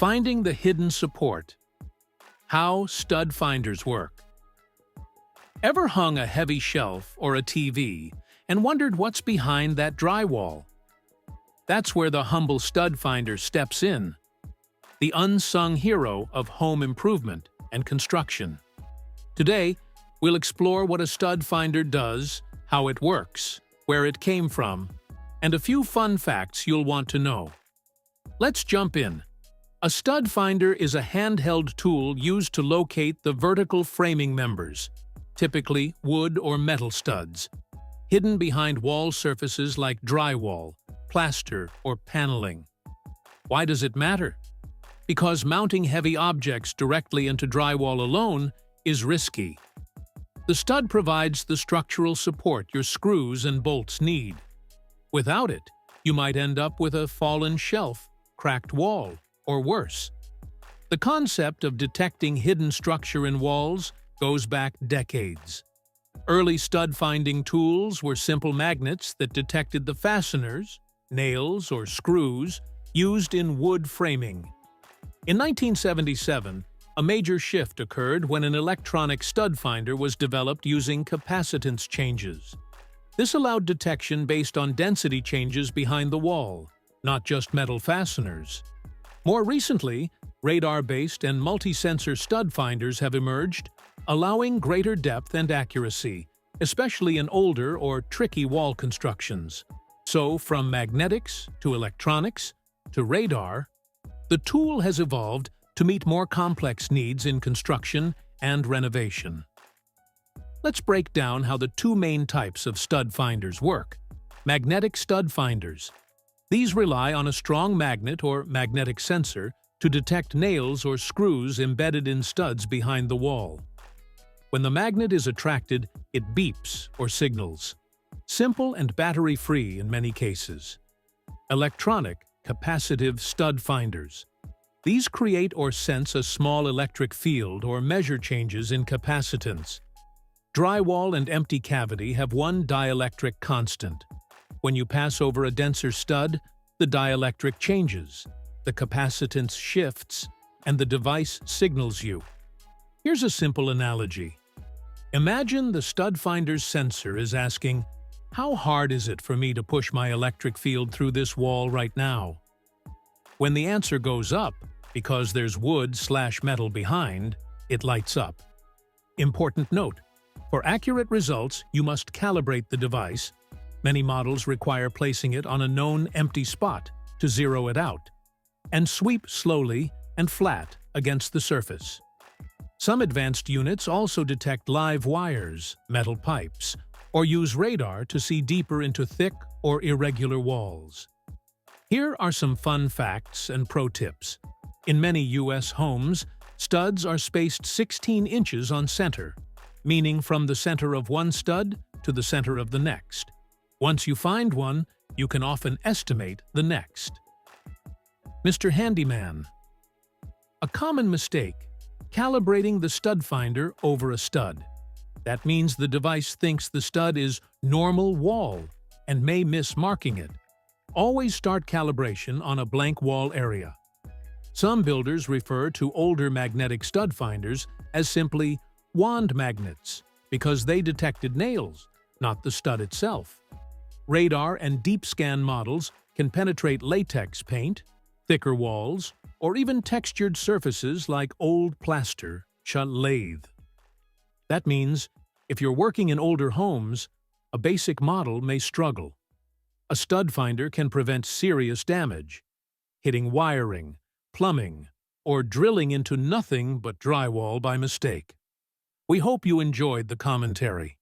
Finding the hidden support. How stud finders work. Ever hung a heavy shelf or a TV and wondered what's behind that drywall? That's where the humble stud finder steps in, the unsung hero of home improvement and construction. Today, we'll explore what a stud finder does, how it works, where it came from, and a few fun facts you'll want to know. Let's jump in. A stud finder is a handheld tool used to locate the vertical framing members, typically wood or metal studs, hidden behind wall surfaces like drywall, plaster, or paneling. Why does it matter? Because mounting heavy objects directly into drywall alone is risky. The stud provides the structural support your screws and bolts need. Without it, you might end up with a fallen shelf, cracked wall, or worse. The concept of detecting hidden structure in walls goes back decades. Early stud-finding tools were simple magnets that detected the fasteners, nails, or screws used in wood framing. In 1977, a major shift occurred when an electronic stud finder was developed using capacitance changes. This allowed detection based on density changes behind the wall, not just metal fasteners. More recently, radar-based and multi-sensor stud finders have emerged, allowing greater depth and accuracy, especially in older or tricky wall constructions. So, from magnetics to electronics to radar, the tool has evolved to meet more complex needs in construction and renovation. Let's break down how the two main types of stud finders work. Magnetic stud finders. These rely on a strong magnet or magnetic sensor to detect nails or screws embedded in studs behind the wall. When the magnet is attracted, it beeps or signals. Simple and battery-free in many cases. Electronic, capacitive stud finders. These create or sense a small electric field or measure changes in capacitance. Drywall and empty cavity have one dielectric constant. When you pass over a denser stud, the dielectric changes, the capacitance shifts, and the device signals you. Here's a simple analogy. Imagine the stud finder's sensor is asking, "How hard is it for me to push my electric field through this wall right now?" When the answer goes up, because there's wood/metal behind, it lights up. Important note: for accurate results, you must calibrate the device. Many models require placing it on a known empty spot to zero it out, and sweep slowly and flat against the surface. Some advanced units also detect live wires, metal pipes, or use radar to see deeper into thick or irregular walls. Here are some fun facts and pro tips. In many U.S. homes, studs are spaced 16 inches on center, meaning from the center of one stud to the center of the next. Once you find one, you can often estimate the next. Mr. Handyman. A common mistake: calibrating the stud finder over a stud. That means the device thinks the stud is normal wall and may miss marking it. Always start calibration on a blank wall area. Some builders refer to older magnetic stud finders as simply wand magnets because they detected nails, not the stud itself. Radar and deep scan models can penetrate latex paint, thicker walls, or even textured surfaces like old plaster, lathe. That means, if you're working in older homes, a basic model may struggle. A stud finder can prevent serious damage, hitting wiring, plumbing, or drilling into nothing but drywall by mistake. We hope you enjoyed the commentary.